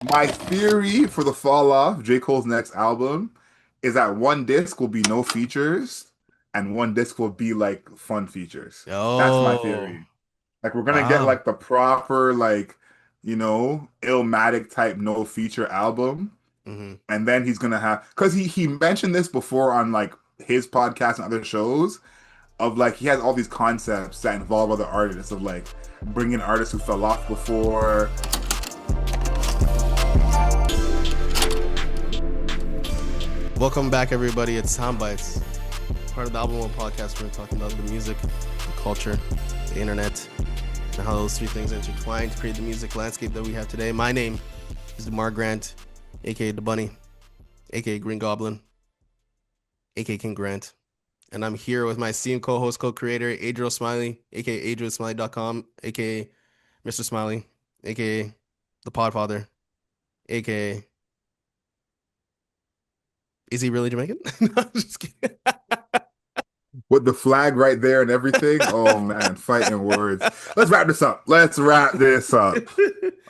My theory for the fall off J. Cole's next album is that one disc will be no features and one disc will be like fun features. That's my Oh, theory. Like we're gonna get wow. like the proper like, Illmatic type no feature album. Hmm. And then he's gonna have because he mentioned this before on like his podcast and other shows of like he has all these concepts that involve other artists of like bringing artists who fell off before. Welcome back, everybody. It's Soundbites, part of the Album One podcast. We're talking about the music, the culture, the internet, and how those three things intertwine to create the music landscape that we have today. My name is Démar Grant, aka the Bunny, aka Green Goblin, aka King Grant. And I'm here with my esteemed co-host, co-creator, Adriel Smiley, aka AdrielSmiley.com, aka Mr. Smiley, aka the Podfather, aka is he really Jamaican? No, I'm just kidding. With the flag right there and everything. Oh man, fighting words. Let's wrap this up. Let's wrap this up.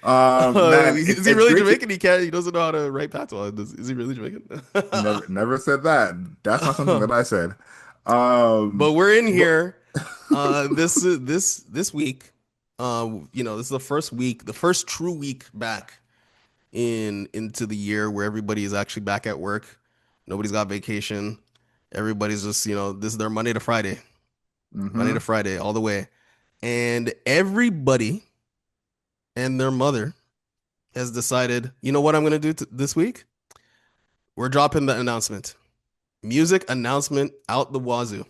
Man, Is he it's really great to Jamaican? He can't. He doesn't know how to write patois. Is he really Jamaican? never said that. That's not something that I said. But Um, we're in but here. This week. This is the first week, the first true week back into the year where everybody is actually back at work. Nobody's got vacation. Everybody's just, this is their Monday to mhm. Friday, all the way. And everybody and their mother has decided, you know what I'm going to do this week? We're dropping the announcement. Music announcement out the wazoo.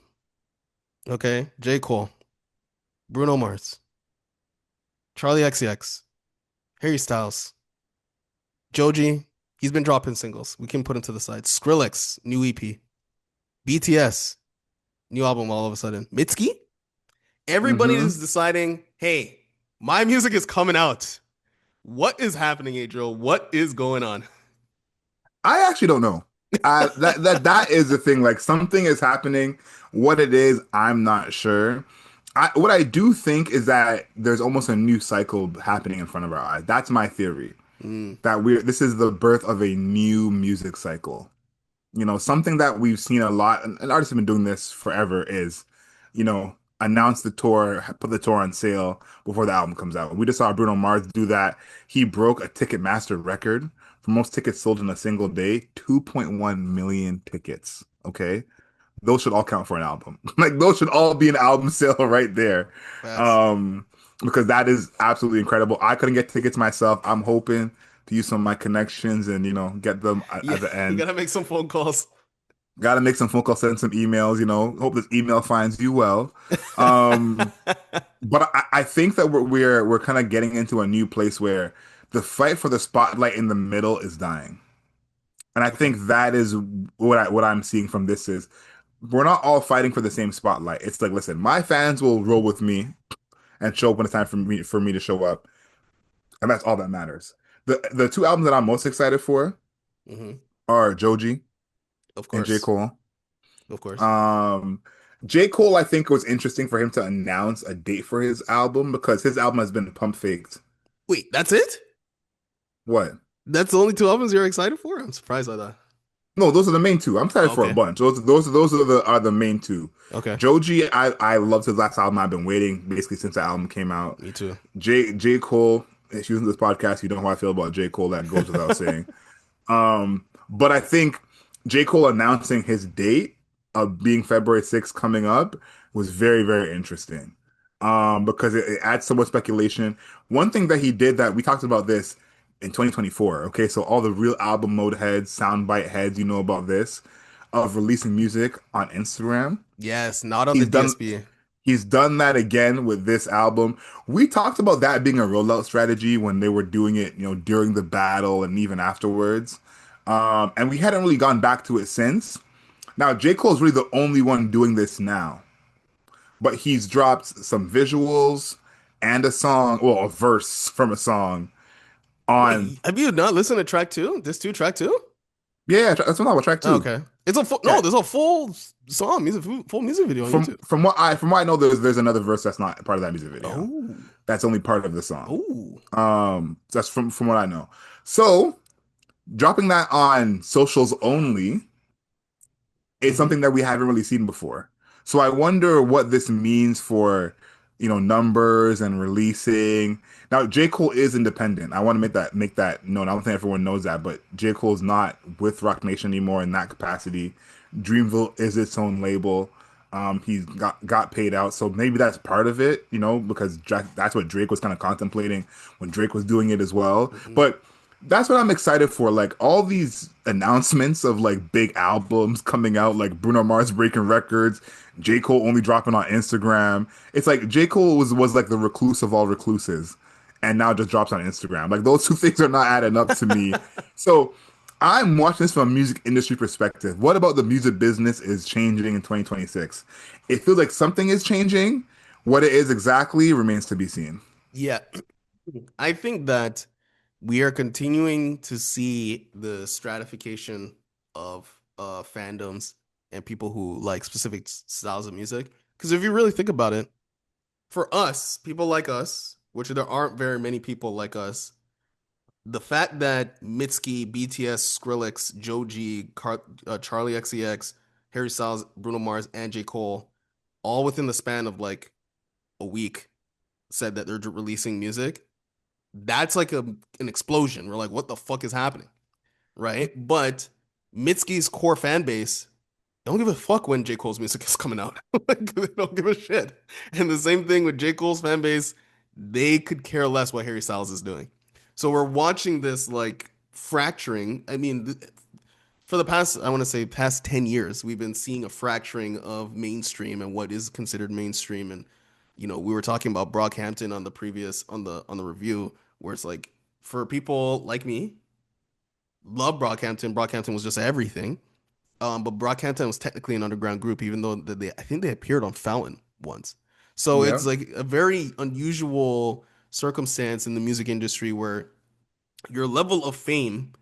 Okay? J. Cole, Bruno Mars, Charlie XCX, Harry Styles, Joji. He's been dropping singles. We can put him to the side. Skrillex, new EP. BTS, new album all of a sudden. Mitski. Everybody is Mhm. deciding, hey, my music is coming out. What is happening, Adriel? What is going on? I actually don't know. That is the thing. Like something is happening. What it is, I'm not sure. What I do think is that there's almost a new cycle happening in front of our eyes. That's my theory. Mm, That this is the birth of a new music cycle. Something that we've seen a lot, and artists have been doing this forever, is, announce the tour, put the tour on sale before the album comes out. We just saw Bruno Mars do that. He broke a Ticketmaster record for most tickets sold in a single day, 2.1 million tickets. Okay. Those should all count for an album. Like those should all be an album sale right there. facts. Um, because that is absolutely incredible. I couldn't get tickets myself. I'm hoping to use some of my connections and, get them Yeah, at the you end. gotta make some phone calls. Got to make some phone calls, send some emails, hope this email finds you well. Um, but I think that we're kind of getting into a new place where the fight for the spotlight in the middle is dying. And I Okay. think that is what I'm seeing from this is we're not all fighting for the same spotlight. It's like, listen, my fans will roll with me and show up when it's time for me to show up. And that's all that matters. The two albums that I'm most excited for Hmm. are Joji Of and J. course. Cole. Of course. Um, J. Cole, I think it was interesting for him to announce a date for his album because his album has been pump faked. Wait, that's it? What? That's the only two albums you're excited for? I'm surprised by that. No, those are the main two. I'm excited for a Okay. bunch. Those are the main two. Okay. Joji, I loved his last album. I've been waiting basically since the album came out. Me too. J. Cole, if you listen to this podcast, you know how I feel about J. Cole. That goes without saying. But I think J. Cole announcing his date of being February 6th coming up was very, very interesting. Because it adds so much speculation. One thing that he did that we talked about this in 2024. Okay, so all the real album mode heads, soundbite heads, you know about this, of releasing music on Instagram. Yes, not on the He's done DSP. He's done that again with this album. We talked about that being a rollout strategy when they were doing it, during the battle and even afterwards. And we hadn't really gone back to it since. Now, J. Cole's really the only one doing this now, but he's dropped some visuals and a song, well, a verse from a song on. Wait, have you not listened to track two? This two track two? Yeah, that's what I was track Oh, two. okay. It's a full Yeah, no, there's a full song, full music video on from YouTube. from what I know, there's another verse that's not part of that music video. Oh. That's only part of the song. Oh. That's from what I know. So dropping that on socials only is Hmm. something that we haven't really seen before. So I wonder what this means for, numbers and releasing. Now, J. Cole is independent. I want to make that known. I don't think everyone knows that, but J. Cole is not with Rock Nation anymore in that capacity. Dreamville is its own label. He's got paid out, so maybe that's part of it, because that's what Drake was kind of contemplating when Drake was doing it as well. Hmm. But that's what I'm excited for. Like all these announcements of like big albums coming out, like Bruno Mars breaking records, J. Cole only dropping on Instagram. It's like J. Cole was like the recluse of all recluses and now just drops on Instagram. Like those two things are not adding up to me. So I'm watching this from a music industry perspective. What about the music business is changing in 2026? It feels like something is changing. What it is exactly remains to be seen. Yeah, I think that we are continuing to see the stratification of fandoms and people who like specific styles of music. Because if you really think about it, for us, people like us, which there aren't very many people like us, the fact that Mitski, BTS, Skrillex, Joji, Charlie XCX, Harry Styles, Bruno Mars, and J. Cole, all within the span of like a week, said that they're releasing music, that's like an explosion. We're like, what the fuck is happening? Right? But Mitski's core fan base don't give a fuck when J. Cole's music is coming out. Like, they don't give a shit. And the same thing with J. Cole's fan base, they could care less what Harry Styles is doing. So we're watching this like fracturing. I mean, for the past, I want to say past 10 years, we've been seeing a fracturing of mainstream and what is considered mainstream. And, we were talking about Brockhampton on the previous, on the review, where it's like, for people like me, love Brockhampton. Brockhampton was just everything. But Brockhampton was technically an underground group, even though I think they appeared on Fallon once. So Yeah. it's like a very unusual circumstance in the music industry where your level of fame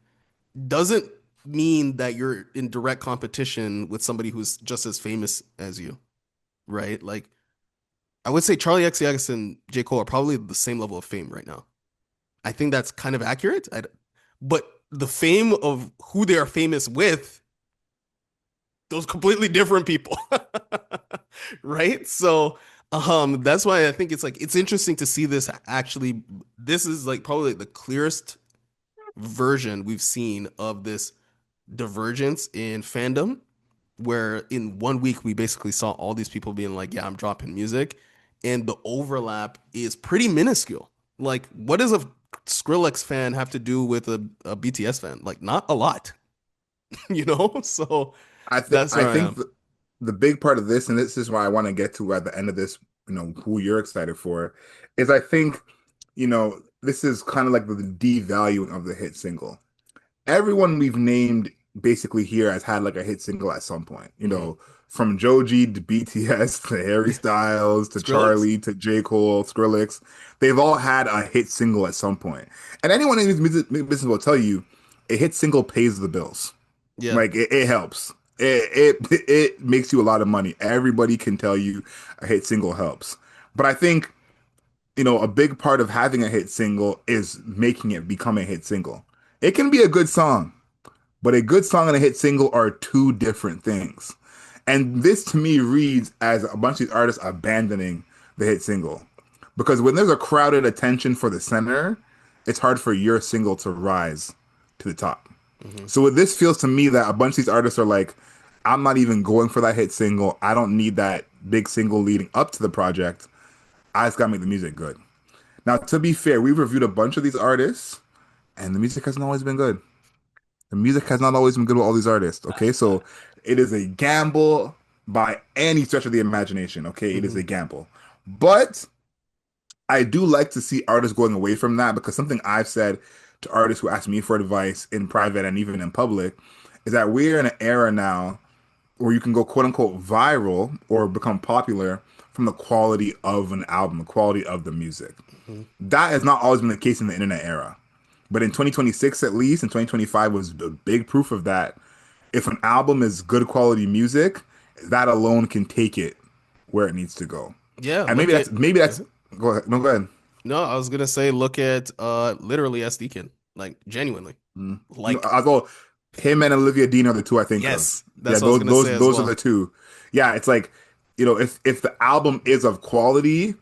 doesn't mean that you're in direct competition with somebody who's just as famous as you, right? Like I would say Charlie XCX and J. Cole are probably the same level of fame right now. I think that's kind of accurate. But the fame of who they are famous with, those completely different people. Right? So that's why I think it's interesting to see this actually. This is like probably the clearest version we've seen of this divergence in fandom, where in 1 week we basically saw all these people being like, yeah, I'm dropping music, and the overlap is pretty minuscule. Like, what does a Skrillex fan have to do with a BTS fan? Like, not a lot. So that's I where I think am. the big part of this, and this is why I want to get to at the end of this, who you're excited for, is I think, this is kind of like the devaluing of the hit single. Everyone we've named basically here has had like a hit single at some point, Hmm. from Joji to BTS to Harry Styles to Skrillex? Charlie to J. Cole, Skrillex. They've all had a hit single at some point. And anyone in this music business will tell you a hit single pays the bills. Yeah. Like it helps. It makes you a lot of money. Everybody can tell you a hit single helps. But I think, a big part of having a hit single is making it become a hit single. It can be a good song, but a good song and a hit single are two different things. And this to me reads as a bunch of these artists abandoning the hit single. Because when there's a crowded attention for the center, it's hard for your single to rise to the top. Hmm. So this feels to me that a bunch of these artists are like, I'm not even going for that hit single. I don't need that big single leading up to the project. I just gotta make the music good. Now, to be fair, we've reviewed a bunch of these artists, and the music hasn't always been good. The music has not always been good with all these artists. Okay, so it is a gamble by any stretch of the imagination. Okay, it is Hmm. a gamble, but I do like to see artists going away from that because something I've said to artists who ask me for advice in private and even in public is that we're in an era now where you can go quote unquote viral or become popular from the quality of an album, the quality of the music. Hmm. That has not always been the case in the internet era. But in 2026, at least, and 2025 was a big proof of that. If an album is good quality music, that alone can take it where it needs to go. Yeah, And look at maybe that's go ahead. No, go ahead. no, I was gonna say look at literally SDK. like genuinely. Mm. No, Like, although him and Olivia Dean are the two I think of. yes, Yeah, that's what I was gonna say as those are the well. two. Yeah, it's like, if the album is of quality,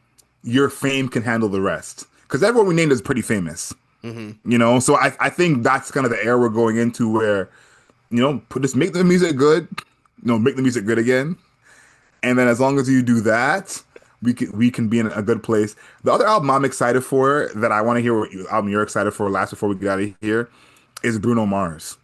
your fame can handle the rest. Because everyone we named is pretty famous. Hmm. So I think that's kind of the era we're going into where, just make the music good, make the music good again. And then as long as you do that, we can be in a good place. The other album I'm excited for that I want to hear what album you're excited for last before we get out of here is Bruno Mars.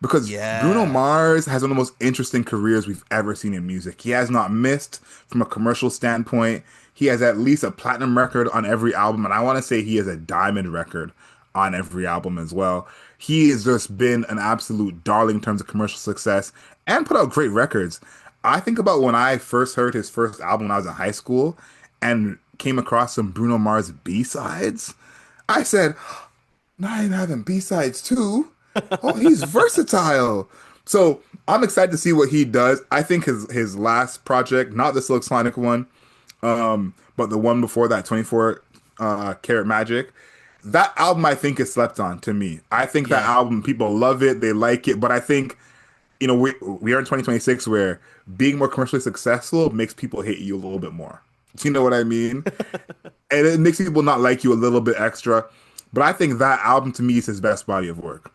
Because Bruno Yeah, Mars has one of the most interesting careers we've ever seen in music. He has not missed from a commercial standpoint. He has at least a platinum record on every album, and I want to say he has a diamond record on every album as well. He has just been an absolute darling in terms of commercial success and put out great records. I think about when I first heard his first album when I was in high school and came across some Bruno Mars B-sides. I said, not even having B-sides too. Oh, he's versatile. So I'm excited to see what he does. I think his last project, not the Silk Sonic one, but the one before that, 24 Karat Magic, that album I think is slept on to me. I think that yeah, album, people love it, they like it, but I think, we are in 2026 where being more commercially successful makes people hate you a little bit more. Do you know what I mean? And it makes people not like you a little bit extra. But I think that album to me is his best body of work.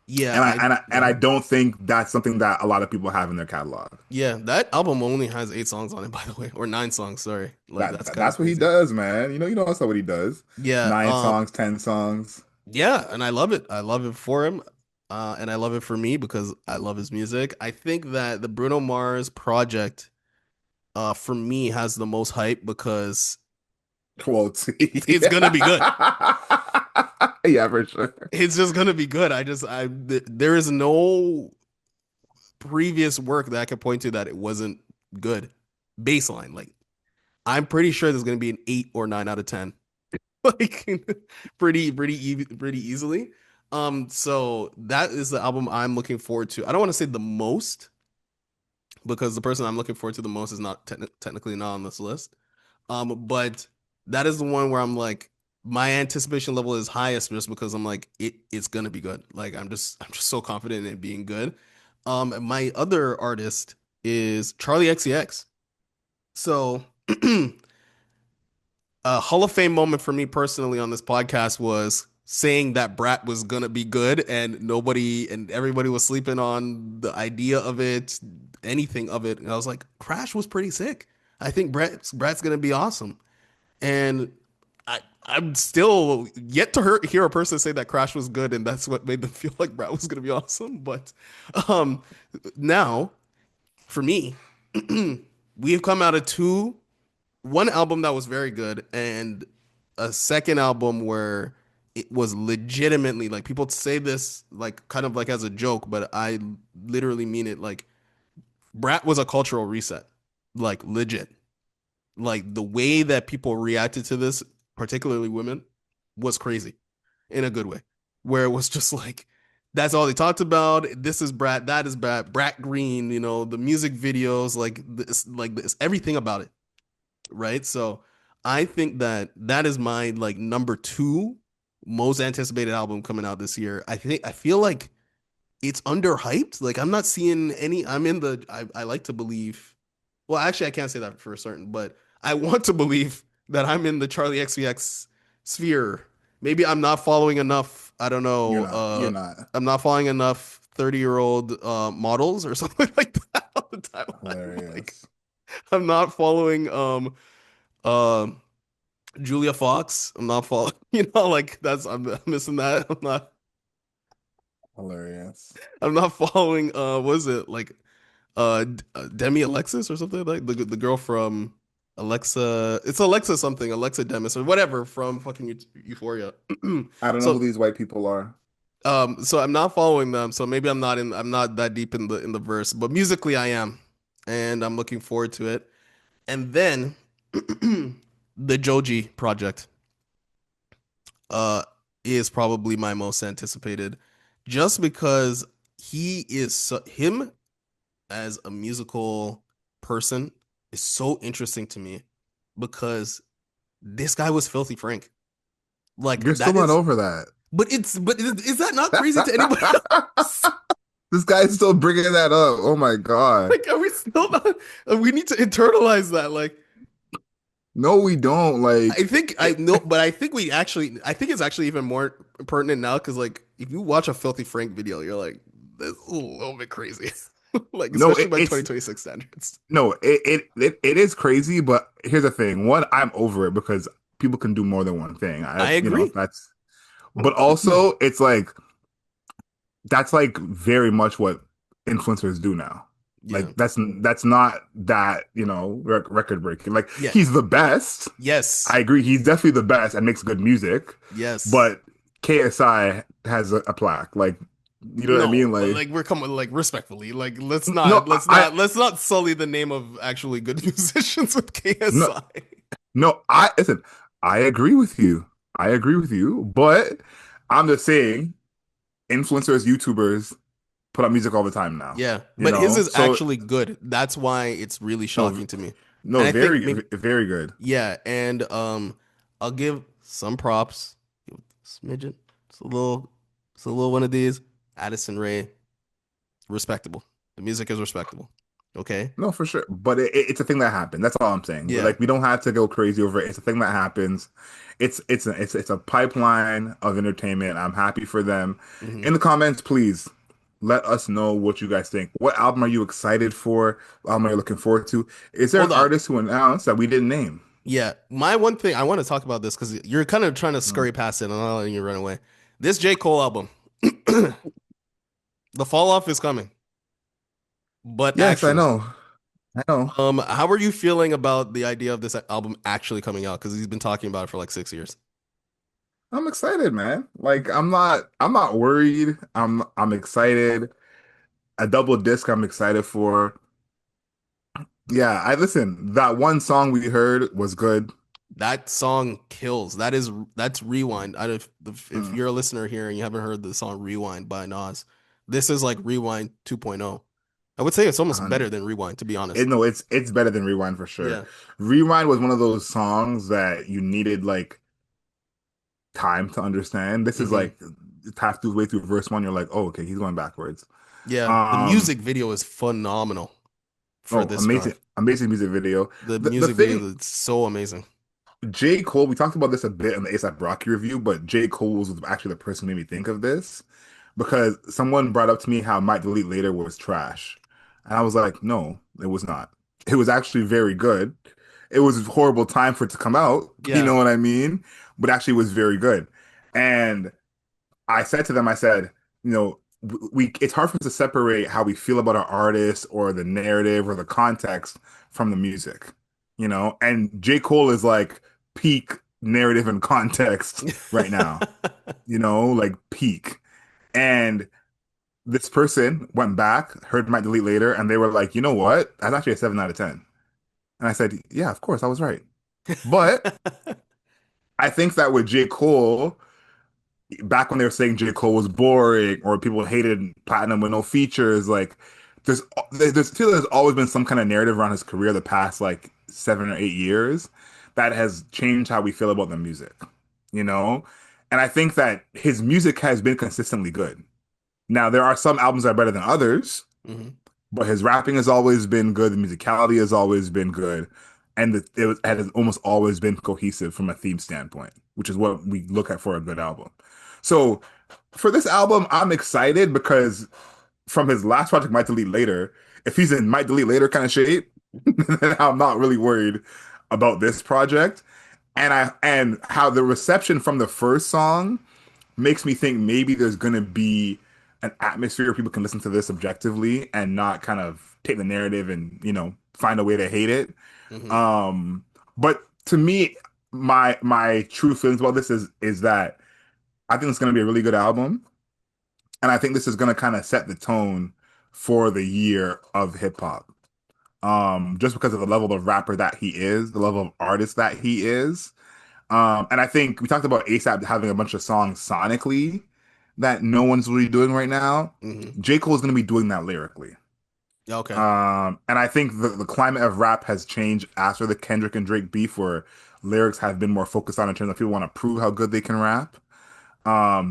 yeah. And I I and I, go and I ahead. don't think that's something that a lot of people have in their catalog. Yeah, that album only has 8 songs on it, by the way, or 9 songs. Sorry, like that's kind of That's what he crazy. does, man. That's not what he does. Yeah, 9 songs, 10 songs. yeah, and I love it. I love it for him, and I love it for me because I love his music. I think that the Bruno Mars project, for me, has the most hype because Quotes. it's gonna be good. Yeah, for sure. It's just gonna be good. There is no previous work that I could point to that it wasn't good. Baseline, like I'm pretty sure there's gonna be an 8 or 9 out of 10, like pretty easily. So that is the album I'm looking forward to. I don't want to say the most because the person I'm looking forward to the most is not technically not on this list. But that is the one where I'm like, my anticipation level is highest just because I'm like, it's gonna be good. Like I'm just so confident in it being good. My other artist is Charlie XCX. So a Hall of Fame moment for me personally on this podcast was saying that Brat was gonna be good and nobody and everybody was sleeping on the idea of it, anything of it. And I was like, Crash was pretty sick. I think Brat's gonna be awesome. And I'm still yet to hear a person say that Crash was good and that's what made them feel like Brat was gonna be awesome. But um now for me, we have come out of one album that was very good and a second album where it was legitimately like people say this like kind of like as a joke, but I literally mean it. Like Brat was a cultural reset, like legit. Like the way that people reacted to this, particularly women, was crazy in a good way, where it was just like that's all they talked about. This is Brat, that is Brat Green, the music videos, like this, everything about it, right? So I think that that is my like number two most anticipated album coming out this year. I feel like it's underhyped. Like I'm not seeing any. I like to believe. Well, actually, I can't say that for certain, but I want to believe that I'm in the Charlie XCX sphere. Maybe I'm not following enough. I don't You're know. not. You're not. I'm not following enough 30-year-old models or something like that on the timeline. Like Hilarious. I'm not following uh, Julia Fox. I'm not following. Like I'm missing that. Hilarious. I'm not following. Was it like Demi Alexis or something like the girl from Alexa? It's Alexa something, Alexa Demis or whatever from fucking Euphoria. I don't know who So these white people are. so I'm not following them. So maybe I'm not that deep in the verse, but musically I am, and I'm looking forward to it. And then the Joji project uh is probably my most anticipated, just because him as a musical person is so interesting to me because this guy was Filthy Frank. Like You're still that not is over that. Is that not crazy to anybody else? This guy's still bringing that up. Oh my God. Like, are we still not? We need to internalize that. Like, No, we don't. I Like, think I it, know, but I think it's actually even more pertinent now because, like, if you watch a Filthy Frank video, you're like, this is a little bit crazy. Like, no, especially by it's 2026 standards. no, it is crazy. But here's the thing: one, I'm over it because people can do more than one thing. I You know, agree. that's. But also, it's like that's like very much what influencers do now. Yeah. Like that's not that, record breaking. Like Yeah. he's the best. I Yes. agree. He's definitely the best and makes good music. Yes. But KSI has a plaque. Like, you know what I No, mean? but Like, like we're coming like respectfully. Like no, let's not sully the name of actually good musicians with no, KSI. no, I listen. I agree with you. I agree with you. But I'm just saying, influencers, YouTubers put out music all the time now. Yeah, You but his know, is so actually good. That's why it's really no, shocking to me. no, And I think very, maybe very good. yeah, and I'll give some props. Smidgen. It's a little one of these. Addison Rae, respectable. The music is respectable. Okay? No, for sure. But it's a thing that happened. That's all I'm saying. But Yeah. like, we don't have to go crazy over it. It's a thing that happens. It's a pipeline of entertainment. I'm happy for them. Hmm. In the comments, please let us know what you guys think. What album are you excited for? What album are you looking forward to? Is there an Hold on. artist who announced that we didn't name? Yeah, my one thing I want to talk about this because you're kind of trying to Mm. scurry past it and I'm not letting you run away. This J. Cole album, the fall off is coming. But Yes, I actually, know. I know. how are you feeling about the idea of this album actually coming out? Because he's been talking about it for like 6 years. I'm excited, man. Like, I'm not worried. I'm excited. A double disc I'm excited for. Yeah, I listen. That one song we heard was good. That song kills. That's Rewind. If Mm, you're a listener here and you haven't heard the song Rewind by Nas, this is like Rewind 2.0. I would say it's almost hun- better than Rewind, to be honest. no, it's better than Rewind for sure. Yeah. Rewind was one of those songs that you needed like time to understand. This is Hmm. like half the way through verse one, you're like, oh, okay, he's going backwards. Yeah. The Um, music video is phenomenal for oh, this amazing, track. amazing music video. The The music video thing, is so amazing. J. Cole, we talked about this a bit in the ASAP Rocky review, but J. Cole was actually the person who made me think of this because someone brought up to me how Might Delete Later was trash. And I was like, no, it was not. It was actually very good. It was a horrible time for it to come out, you Yeah. know what I mean? But actually it was very good. And I said to them, I said, we it's hard for us to separate how we feel about our artist or the narrative or the context from the music, And J. Cole is like peak narrative and context right now, like peak. And this person went back, heard my delete later, and they were like, you know what? That's actually a 7 out of 10. And I said, yeah, of course, I was right. But I think that with J. Cole, back when they were saying J. Cole was boring or people hated Platinum with no features, like there's there's feel there's always been some kind of narrative around his career the past like 7 or 8 years that has changed how we feel about the music, you know? And I think that his music has been consistently good. Now there are some albums that are better than others, Hmm. but his rapping has always been good, the musicality has always been good, and it has almost always been cohesive from a theme standpoint, which is what we look at for a good album. So for this album, I'm excited because from his last project, Might Delete Later, if he's in Might Delete Later kind of shape, then I'm not really worried about this project. And how the reception from the first song makes me think maybe there's gonna be an atmosphere where people can listen to this objectively and not kind of take the narrative and find a way to hate it. Hmm. But to me, my true feelings about this is that I think it's gonna be a really good album, and I think this is gonna kind of set the tone for the year of hip hop. Just because of the level of rapper that he is, the level of artist that he is. And I think we talked about ASAP having a bunch of songs sonically that no one's really doing right now. Hmm. J. Cole is going to be doing that lyrically. Okay. And I think the climate of rap has changed after the Kendrick and Drake beef, where lyrics have been more focused on in terms of people want to prove how good they can rap.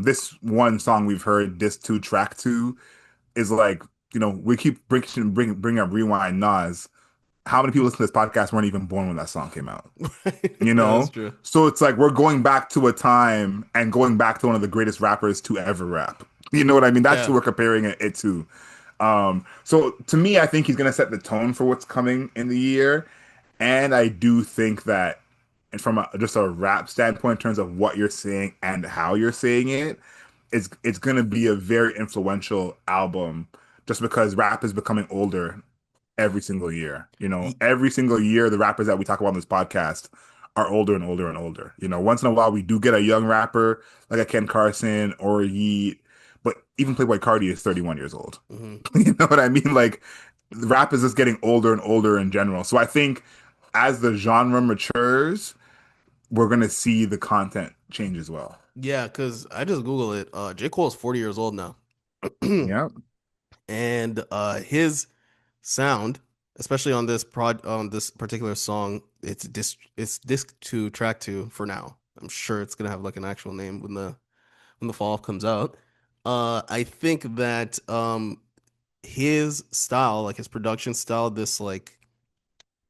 This one song we've heard, this two track two, is like, we keep bring up Rewind Nas. How many people listen to this podcast weren't even born when that song came out? Right? You That's know? true. So it's like we're going back to a time and going back to one of the greatest rappers to ever rap. You know what I mean? That's Yeah. who we're comparing it to. So to me, I think he's gonna set the tone for what's coming in the year. And I do think that, and from just a rap standpoint, in terms of what you're saying and how you're saying it, it's gonna be a very influential album just because rap is becoming older every single year. Y- Every single year, the rappers that we talk about on this podcast are older and older and older. Once in a while, we do get a young rapper like a Ken Carson or a Yeet, but even Playboy Cardi is 31 years old. mhm. You know what I mean? Like, rap is just getting older and older in general. So I think as the genre matures, we're gonna see the content change as well. Yeah, because I just Google it. J. Cole is 40 years old now. Yeah. And his sound, especially on this particular song, it's disc two, track two for now. I'm sure it's gonna have like an actual name when the fall comes out. I think that his style, like his production style, this like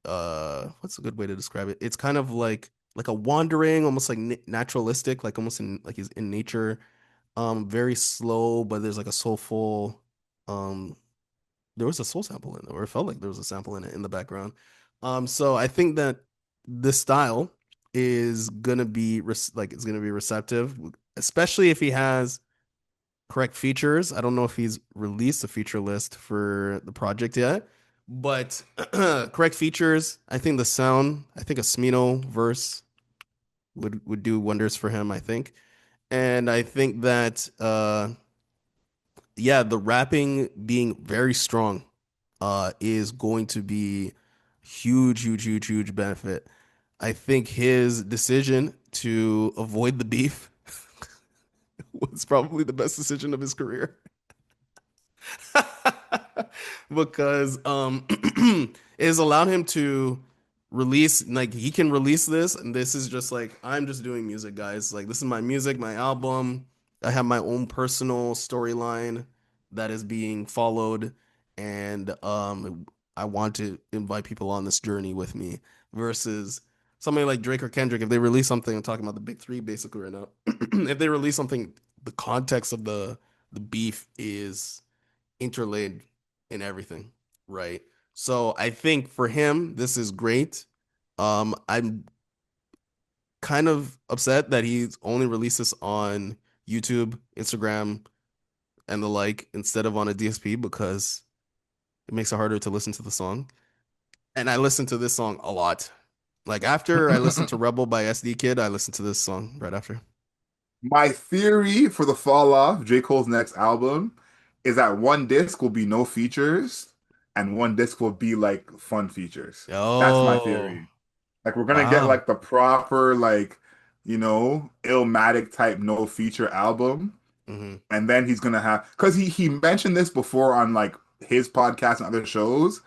what's a good way to describe it? It's kind of like a wandering, almost like naturalistic, like almost in like he's in nature. Very slow, but there's like a soulful um there was a soul sample in it, or it felt like there was a sample in it in the background. So I think that this style is gonna be like it's gonna be receptive, especially if he has correct features. I don't know if he's released a feature list for the project yet, but correct features. I think the sound. I think a Smino verse would do wonders for him. I think, and I think that yeah, the rapping being very strong is going to be huge, huge, huge, huge benefit. I think his decision to avoid the beef was probably the best decision of his career. Because it has allowed him to release, like he can release this, and this is just like I'm just doing music, guys. Like this is my music, my album. I have my own personal storyline that is being followed, and I want to invite people on this journey with me versus somebody like Drake or Kendrick. If they release something, I'm talking about the big three basically right now. If they release something, the context of the beef is interlaid in everything, right? So I think for him, this is great. I'm kind of upset that he's only released this on YouTube, Instagram, and the like instead of on a DSP because it makes it harder to listen to the song. And I listen to this song a lot. Like after I listened to Rebel by SD Kid, I listened to this song right after. My theory for the fall off J. Cole's next album is that one disc will be no features and one disc will be like fun features. That's my Oh, theory. Like we're gonna get wow. like the proper like, Illmatic type no feature album. Hmm. And then he's gonna have because he mentioned this before on like his podcast and other shows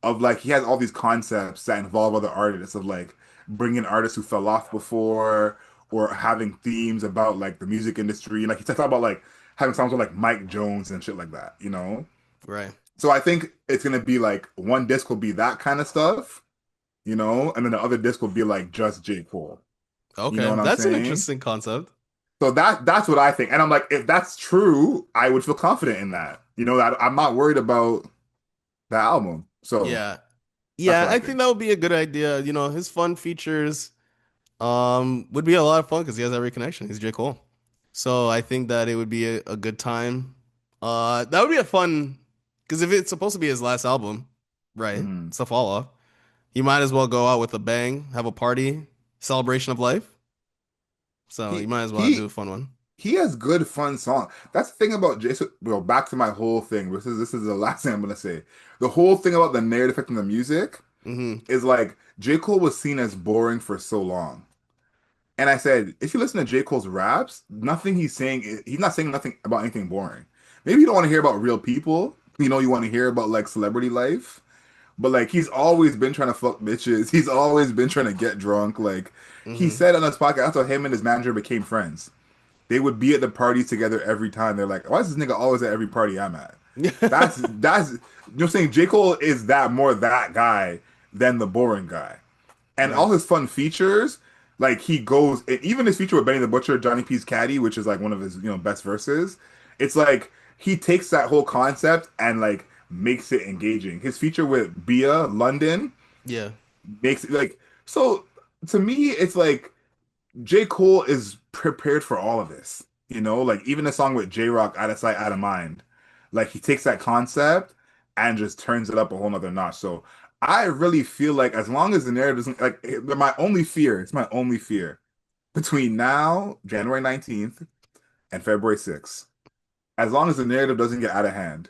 of like he has all these concepts that involve other artists of like bringing artists who fell off before or having themes about like the music industry. Like he talked about like having songs with like Mike Jones and shit like that. Right. So I think it's gonna be like one disc will be that kind of stuff, and then the other disc will be like just J. Cole. You know Okay. what I'm That's an saying? interesting concept. So that's what I think. And I'm like, if that's true, I would feel confident in that. I'm not worried about the album. So Yeah. that's Yeah, what I I think think. that would be a good idea. You know, his fun features would be a lot of fun because he has every connection. He's J. Cole. So I think that it would be a good time. That would be a fun because if it's supposed to be his last album, right? Mhm. It's a fall off. He might as well go out with a bang, have a party, celebration of life. So you He might as well do a he fun one. he has good fun songs. That's the thing about Jason. Well, back to my whole thing. This is the last thing I'm gonna say. The whole thing about the narrative effect in the music Hmm. is like J. Cole was seen as boring for so long. And I said, if you listen to J. Cole's raps, nothing he's saying, he's not saying nothing about anything boring. Maybe you don't want to hear about real people. You want to hear about like celebrity life. But like he's always been trying to fuck bitches. He's always been trying to get drunk. Like he Hmm. said on this podcast, that's how him and his manager became friends. they would be at the parties together every time. They're like, why is this nigga always at every party I'm at? That's you know what I'm saying? J. Cole is that more that guy than the boring guy. And Right. all his fun features, like he goes and even his feature with Benny the Butcher, Johnny P's Caddy, which is like one of his, best verses, it's like he takes that whole concept and like makes it engaging. His feature with Bia London Yeah. makes it like so to me it's like J. Cole is prepared for all of this. Like even the song with J Rock, Out of Sight, Out of Mind. Like he takes that concept and just turns it up a whole nother notch. So I really feel like as long as the narrative doesn't like it's my only fear between now, January 19th, and February 6th. As long as the narrative doesn't get out of hand.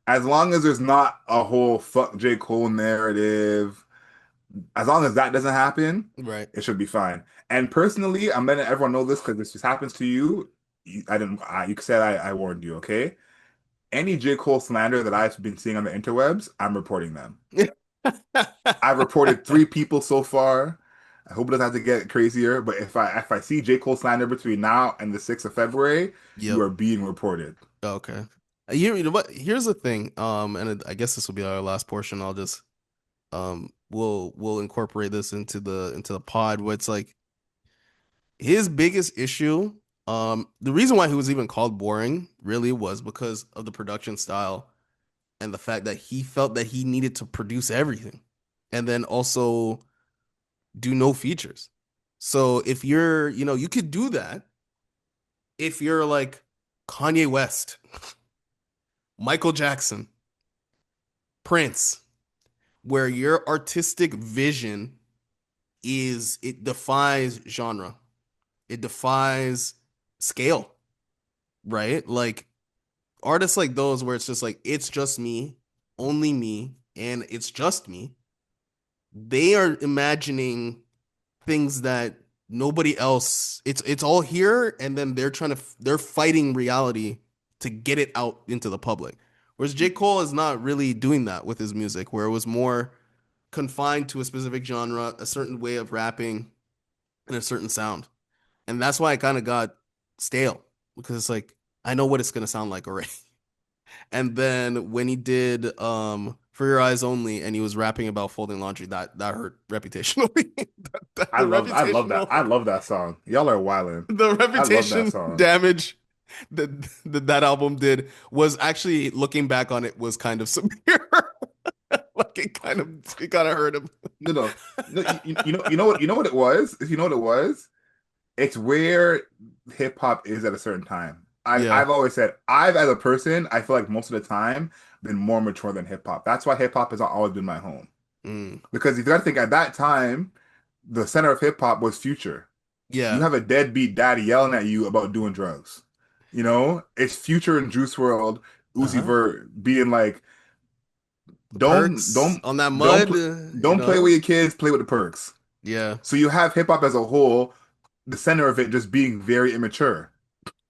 As long as there's not a whole fuck J. Cole narrative, as long as that doesn't happen, Right. it should be fine. And personally, I'm letting everyone know this because this just happens to you. I didn't. You said I warned you. Okay. Any J Cole slander that I've been seeing on the interwebs, I'm reporting them. I've reported 3 people so far. I hope it doesn't have to get crazier. But if I see J Cole slander between now and the 6th of February, you Yep. are being reported. Okay. You know what? Here's the thing. I guess this will be our last portion. I'll just we'll incorporate this into the pod where it's like his biggest issue, the reason why he was even called boring really was because of the production style and the fact that he felt that he needed to produce everything and then also do no features. So if you're, you could do that if you're like Kanye West, Michael Jackson, Prince, where your artistic vision it defies genre. It defies scale, right? Like artists like those where it's just like it's just me, only me, and it's just me. They are imagining things that nobody else. It's all here, and then they're fighting reality to get it out into the public. Whereas J. Cole is not really doing that with his music, where it was more confined to a specific genre, a certain way of rapping, and a certain sound. And that's why it kind of got stale because it's like I know what it's gonna sound like already. And then when he did For Your Eyes Only and he was rapping about folding laundry, that hurt reputationally. The I love that. I reputational love that song. Y'all are wildin'. the I love that reputation song. damage that album did was actually looking back on it was kind of severe. Like it kind of hurt him. No, no, no. You know what it was. You know what it was. It's where hip hop is at a certain time. Yeah. I've always said I've as a person, I feel like most of the time been more mature than hip hop. That's why hip hop has always been my home. Mm. Because you got to think at that time, the center of hip hop was Future. You Yeah. have a deadbeat daddy yelling at you about doing drugs. It's Future and Juice World, Uzi Uh-huh. Vert being like, The don't perks don't on that don't mud, pl- don't play with your kids, play with the perks. Yeah. So you have hip hop as a whole, the center of it just being very immature.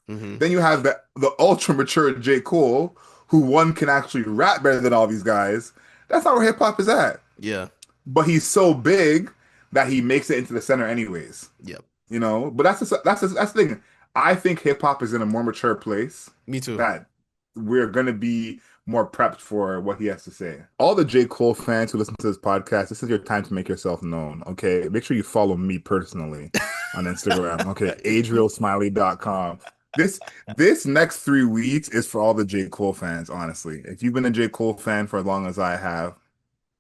Hmm. Then you have the ultra mature J. Cole, who one can actually rap better than all these guys. That's not where hip hop is at. Yeah. But he's so big that he makes it into the center anyways. Yep. But that's the thing. I think hip hop is in a more mature place Me too. that we're gonna be more prepped for what he has to say. All the J. Cole fans who listen to this podcast, this is your time to make yourself known. Okay. Make sure you follow me personally on Instagram. Okay. AdrielSmiley.com. This this next 3 weeks is for all the J. Cole fans, honestly. If you've been a J. Cole fan for as long as I have,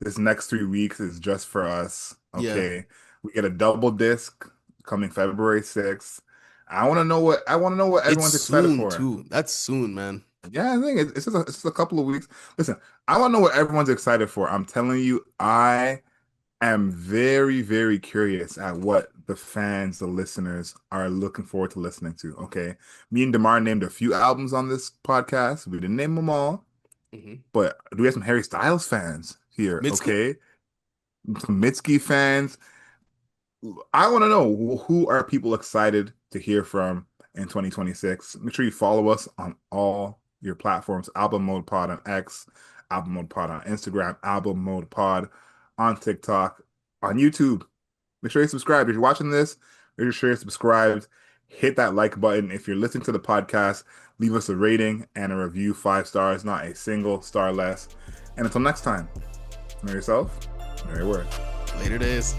this next 3 weeks is just for us. Yeah. Okay. We get a double disc coming February 6th. I want to know what It's everyone's excited soon for. too. That's soon, man. Yeah, I think it's just a couple of weeks. Listen, I want to know what everyone's excited for. I'm telling you, I am very, very curious at what the fans, the listeners are looking forward to listening to. Okay. Me and Démar named a few albums on this podcast. We didn't name them all, Hmm. but do we have some Harry Styles fans here? Mitski? Okay. Some Mitski fans. I want to know who are people excited to hear from in 2026. Make sure you follow us on all your platforms. Album Mode Pod on X, Album Mode Pod on Instagram, Album Mode Pod on TikTok, on YouTube. Make sure you subscribe. If you're watching this, make sure you're subscribed. hit that like button. If you're listening to the podcast, leave us a rating and a review, 5 stars, not a single star less. And until next time, know yourself, know your worth. Later days.